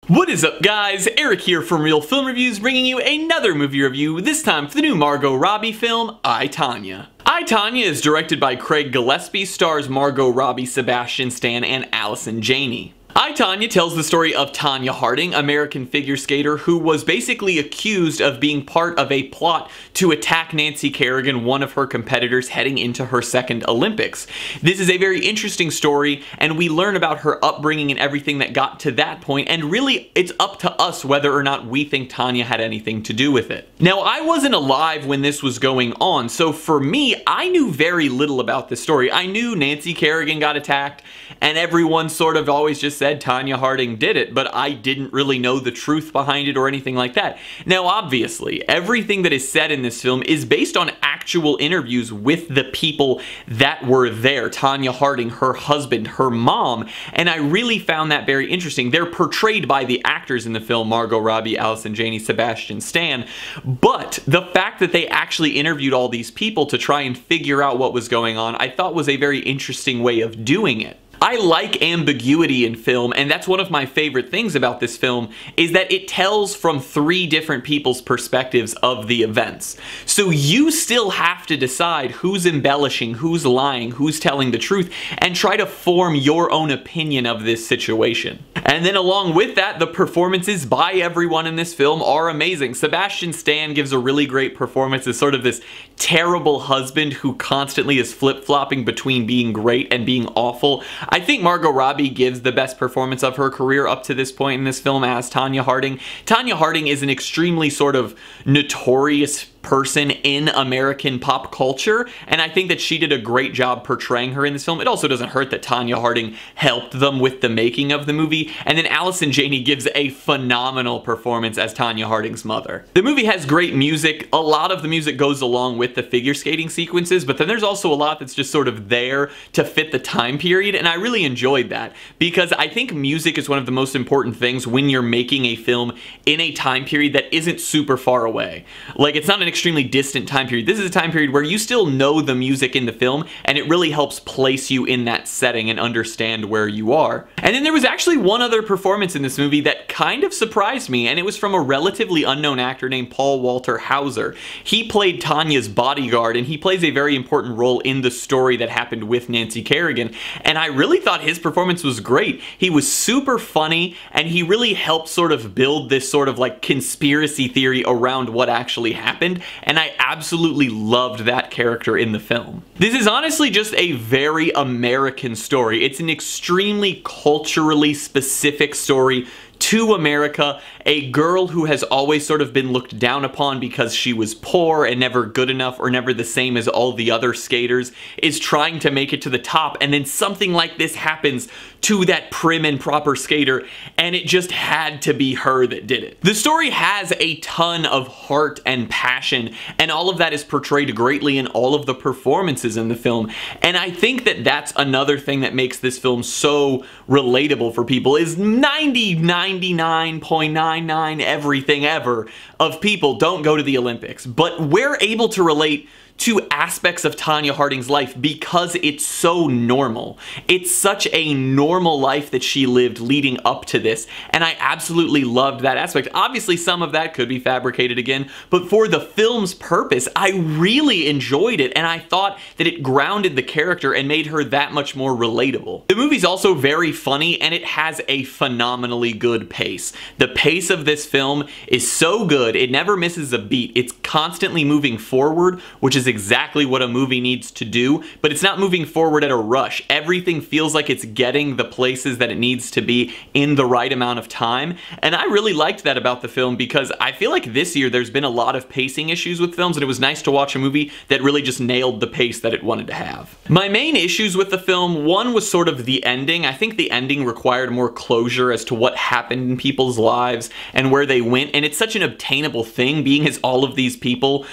What is up, guys? Eric here from Real Film Reviews, bringing you another movie review, this time for the new Margot Robbie film, I, Tonya. I, Tonya is directed by Craig Gillespie, stars Margot Robbie, Sebastian Stan, and Allison Janney. I, Tonya tells the story of Tonya Harding, American figure skater who was basically accused of being part of a plot to attack Nancy Kerrigan, one of her competitors heading into her second Olympics. This is a very interesting story, and we learn about her upbringing and everything that got to that point, and really it's up to us whether or not we think Tonya had anything to do with it. Now, I wasn't alive when this was going on, so for me, I knew very little about this story. I knew Nancy Kerrigan got attacked, and everyone sort of always just said Tonya Harding did it, but I didn't really know the truth behind it or anything like that. Now, obviously, everything that is said in this film is based on actual interviews with the people that were there. Tonya Harding, her husband, her mom, and I really found that very interesting. They're portrayed by the actors in the film, Margot Robbie, Allison Janney, Sebastian Stan, but the fact that they actually interviewed all these people to try and figure out what was going on, I thought was a very interesting way of doing it. I like ambiguity in film, and that's one of my favorite things about this film, is that it tells from three different people's perspectives of the events. So you still have to decide who's embellishing, who's lying, who's telling the truth, and try to form your own opinion of this situation. And then along with that, the performances by everyone in this film are amazing. Sebastian Stan gives a really great performance as sort of this terrible husband who constantly is flip-flopping between being great and being awful. I think Margot Robbie gives the best performance of her career up to this point in this film as Tonya Harding. Tonya Harding is an extremely sort of notorious person in American pop culture, and I think that she did a great job portraying her in this film. It also doesn't hurt that Tonya Harding helped them with the making of the movie, and then Allison Janney gives a phenomenal performance as Tonya Harding's mother. The movie has great music. A lot of the music goes along with the figure skating sequences, but then there's also a lot that's just sort of there to fit the time period, and I really enjoyed that because I think music is one of the most important things when you're making a film in a time period that isn't super far away. Like, it's not an extremely distant time period. This is a time period where you still know the music in the film, and it really helps place you in that setting and understand where you are. And then there was actually one other performance in this movie that kind of surprised me, and it was from a relatively unknown actor named Paul Walter Hauser. He played Tonya's bodyguard, and he plays a very important role in the story that happened with Nancy Kerrigan, and I really thought his performance was great. He was super funny, and he really helped sort of build this sort of like conspiracy theory around what actually happened, and I absolutely loved that character in the film. This is honestly just a very American story. It's an extremely culturally specific story to America. A girl who has always sort of been looked down upon because she was poor and never good enough or never the same as all the other skaters is trying to make it to the top, and then something like this happens to that prim and proper skater, and it just had to be her that did it. The story has a ton of heart and passion, and all of that is portrayed greatly in all of the performances in the film, and I think that that's another thing that makes this film so relatable for people is 99.99 everything ever of people don't go to the Olympics, but we're able to relate to aspects of Tonya Harding's life because it's so normal. It's such a normal life that she lived leading up to this, and I absolutely loved that aspect. Obviously, some of that could be fabricated again, but for the film's purpose, I really enjoyed it, and I thought that it grounded the character and made her that much more relatable. The movie's also very funny, and it has a phenomenally good pace. The pace of this film is so good, it never misses a beat. It's constantly moving forward, which is exactly what a movie needs to do, but it's not moving forward at a rush. Everything feels like it's getting the places that it needs to be in the right amount of time, and I really liked that about the film because I feel like this year there's been a lot of pacing issues with films, and it was nice to watch a movie that really just nailed the pace that it wanted to have. My main issues with the film, one was sort of the ending. I think the ending required more closure as to what happened in people's lives and where they went, and it's such an obtainable thing, being as all of these people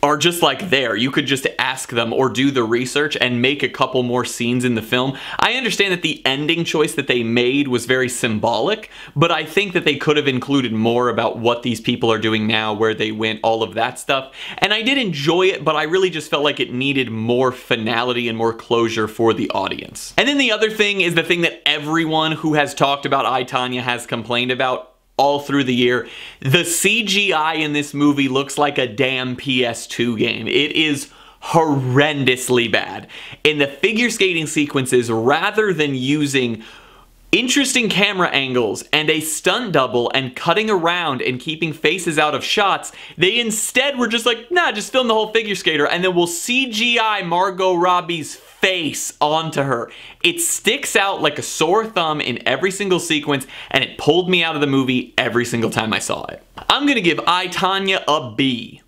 are just like there. You could just ask them or do the research and make a couple more scenes in the film. I understand that the ending choice that they made was very symbolic, but I think that they could have included more about what these people are doing now, where they went, all of that stuff. And I did enjoy it, but I really just felt like it needed more finality and more closure for the audience. And then the other thing is the thing that everyone who has talked about I, Tonya has complained about. all through the year. The CGI in this movie looks like a damn PS2 game. It is horrendously bad. In the figure skating sequences, rather than using interesting camera angles and a stunt double and cutting around and keeping faces out of shots, they instead were just like, nah, just film the whole figure skater and then we'll CGI Margot Robbie's face onto her. It sticks out like a sore thumb in every single sequence, and it pulled me out of the movie every single time I saw it. I'm gonna give I, Tonya a B.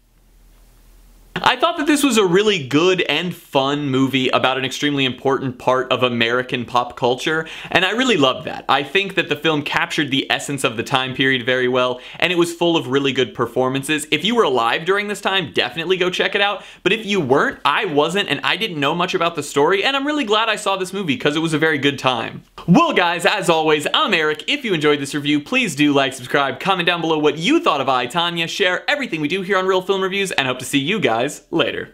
I thought that this was a really good and fun movie about an extremely important part of American pop culture, and I really loved that. I think that the film captured the essence of the time period very well, and it was full of really good performances. If you were alive during this time, definitely go check it out, but if you weren't, I wasn't, and I didn't know much about the story, and I'm really glad I saw this movie because it was a very good time. Well guys, as always, I'm Eric. If you enjoyed this review, please do like, subscribe, comment down below what you thought of I, Tonya, share everything we do here on Real Film Reviews, and hope to see you guys later.